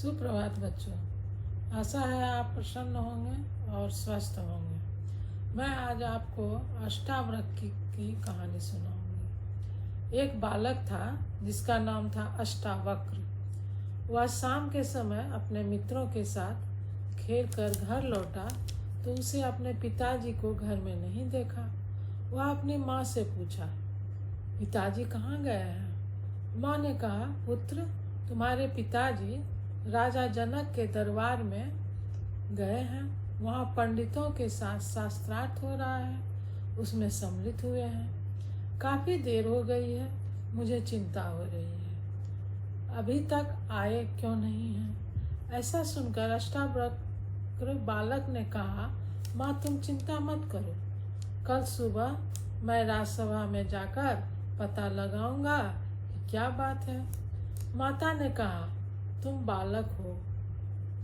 सुप्रभात बच्चों। आशा है आप प्रसन्न होंगे और स्वस्थ होंगे। मैं आज आपको अष्टावक्र की कहानी सुनाऊंगी। एक बालक था जिसका नाम था अष्टावक्र। वह शाम के समय अपने मित्रों के साथ खेल कर घर लौटा तो उसे अपने पिताजी को घर में नहीं देखा। वह अपनी माँ से पूछा, पिताजी कहाँ गए हैं? माँ ने कहा, पुत्र, तुम्हारे पिताजी राजा जनक के दरबार में गए हैं। वहाँ पंडितों के साथ शास्त्रार्थ हो रहा है, उसमें सम्मिलित हुए हैं। काफ़ी देर हो गई है, मुझे चिंता हो रही है, अभी तक आए क्यों नहीं हैं? ऐसा सुनकर अष्टावक्र बालक ने कहा, माँ तुम चिंता मत करो, कल सुबह मैं राजसभा में जाकर पता लगाऊंगा कि क्या बात है। माता ने कहा, तुम बालक हो,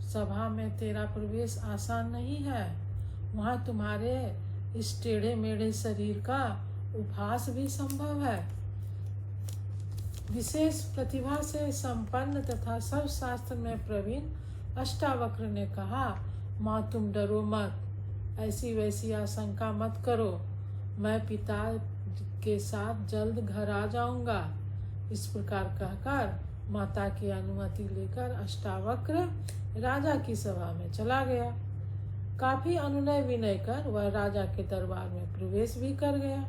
सभा में तेरा प्रवेश आसान नहीं है। वहाँ तुम्हारे इस टेढ़े मेढ़े शरीर का उपहास भी संभव है। विशेष प्रतिभा से संपन्न तथा सब शास्त्र में प्रवीण अष्टावक्र ने कहा, माँ तुम डरो मत, ऐसी वैसी आशंका मत करो, मैं पिता के साथ जल्द घर आ जाऊंगा। इस प्रकार कहकर माता की अनुमति लेकर अष्टावक्र राजा की सभा में चला गया। काफी अनुनय विनय कर वह राजा के दरबार में प्रवेश भी कर गया।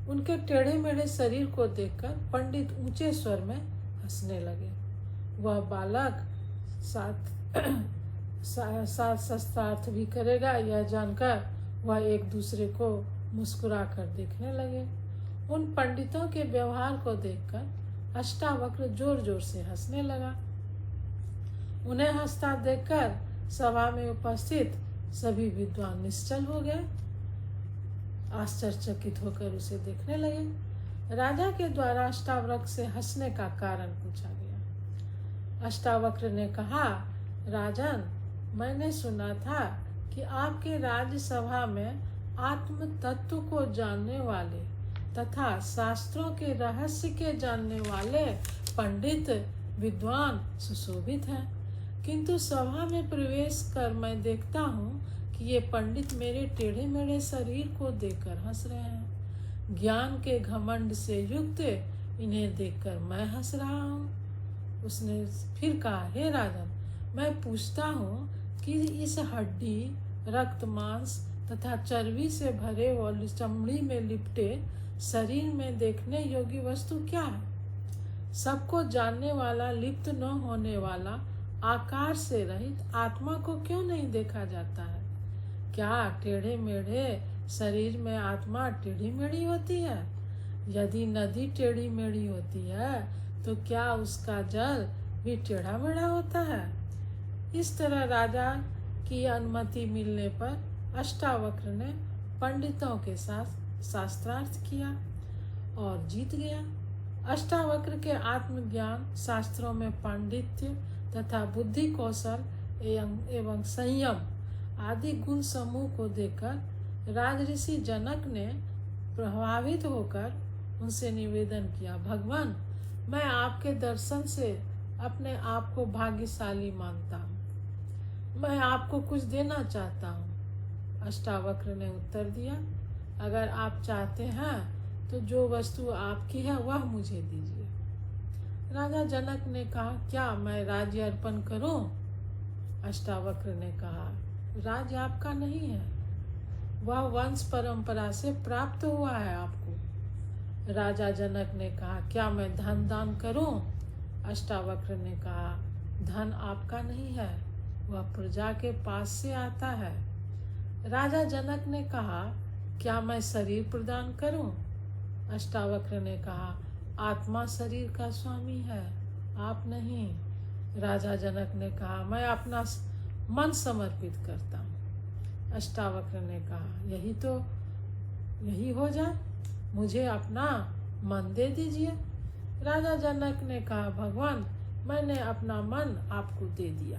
उनके टेढ़े मेढ़े शरीर को देखकर पंडित ऊंचे स्वर में हंसने लगे। वह बालक साथ शस्त्रार्थ भी करेगा यह जानकर वह एक दूसरे को मुस्कुरा कर देखने लगे। उन पंडितों के व्यवहार को देखकर अष्टावक्र जोर जोर से हंसने लगा। उन्हें हंसता देखकर सभा में उपस्थित सभी विद्वान निश्चल हो गए, आश्चर्यचकित होकर उसे देखने लगे। राजा के द्वारा अष्टावक्र से हंसने का कारण पूछा गया। अष्टावक्र ने कहा, राजन, मैंने सुना था कि आपके राज्यसभा में आत्म तत्व को जानने वाले तथा शास्त्रों के रहस्य के जानने वाले पंडित विद्वान सुशोभित हैं, किंतु सभा में प्रवेश कर मैं देखता हूँ कि ये पंडित मेरे टेढ़े मेढ़े शरीर को देखकर हंस रहे हैं। ज्ञान के घमंड से युक्त इन्हें देखकर मैं हंस रहा हूँ। उसने फिर कहा, हे राजन, मैं पूछता हूँ कि इस हड्डी, रक्त, मांस तथा चर्बी से भरे और चमड़ी में लिपटे शरीर में देखने योग्य वस्तु क्या है? सबको जानने वाला, लिप्त न होने वाला, आकार से रहित आत्मा को क्यों नहीं देखा जाता है? क्या टेढ़े मेढ़े शरीर में आत्मा टेढ़ी मेढ़ी होती है? यदि नदी टेढ़ी मेढ़ी होती है तो क्या उसका जल भी टेढ़ा मेढ़ा होता है? इस तरह राजा की अनुमति मिलने पर अष्टावक्र ने पंडितों के साथ शास्त्रार्थ किया और जीत गया। अष्टावक्र के आत्मज्ञान, शास्त्रों में पांडित्य तथा बुद्धि कौशल एवं संयम आदि गुण समूह को देखकर राजऋषि जनक ने प्रभावित होकर उनसे निवेदन किया, भगवान, मैं आपके दर्शन से अपने आप को भाग्यशाली मानता हूँ, मैं आपको कुछ देना चाहता हूँ। अष्टावक्र ने उत्तर दिया, अगर आप चाहते हैं तो जो वस्तु आपकी है वह मुझे दीजिए। राजा जनक ने कहा, क्या मैं राज्य अर्पण करूं? अष्टावक्र ने कहा, राज्य आपका नहीं है, वह वंश परंपरा से प्राप्त हुआ है आपको। राजा जनक ने कहा, क्या मैं धन दान करूं? अष्टावक्र ने कहा, धन आपका नहीं है, वह प्रजा के पास से आता है। राजा जनक ने कहा, क्या मैं शरीर प्रदान करूं? अष्टावक्र ने कहा, आत्मा शरीर का स्वामी है, आप नहीं। राजा जनक ने कहा, मैं अपना मन समर्पित करता हूँ। अष्टावक्र ने कहा, यही हो जाए, मुझे अपना मन दे दीजिए। राजा जनक ने कहा, भगवान, मैंने अपना मन आपको दे दिया,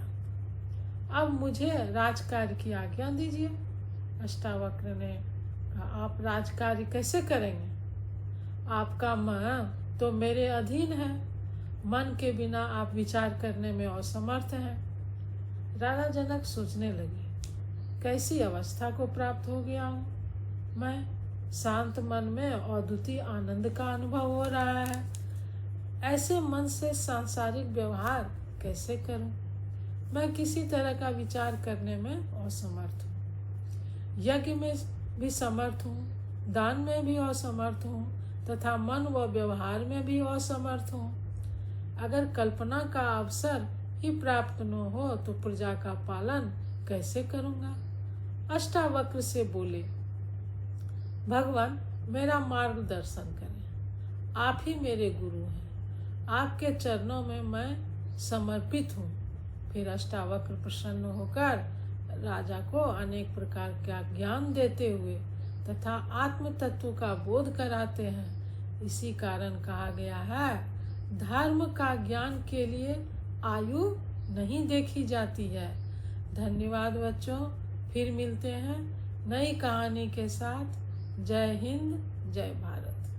अब मुझे राजकार्य की आज्ञा दीजिए। अष्टावक्र ने कहा, आप राजकार्य कैसे करेंगे? आपका मन तो मेरे अधीन है, मन के बिना आप विचार करने में असमर्थ हैं। राजा जनक सोचने लगे, कैसी अवस्था को प्राप्त हो गया हूँ मैं। शांत मन में अद्वितीय आनंद का अनुभव हो रहा है। ऐसे मन से सांसारिक व्यवहार कैसे करूं? मैं किसी तरह का विचार करने में असमर्थ हूँ। यज्ञ में भी समर्थ हूँ, दान में भी असमर्थ हूँ तथा मन व व्यवहार में भी असमर्थ हूँ। अगर कल्पना का अवसर ही प्राप्त न हो तो प्रजा का पालन कैसे करूँगा? अष्टावक्र से बोले, भगवान मेरा मार्गदर्शन करें, आप ही मेरे गुरु हैं, आपके चरणों में मैं समर्पित हूँ। फिर अष्टावक्र प्रसन्न होकर राजा को अनेक प्रकार का ज्ञान देते हुए तथा आत्म तत्व का बोध कराते हैं। इसी कारण कहा गया है, धर्म का ज्ञान के लिए आयु नहीं देखी जाती है। धन्यवाद बच्चों, फिर मिलते हैं नई कहानी के साथ। जय हिंद, जय भारत।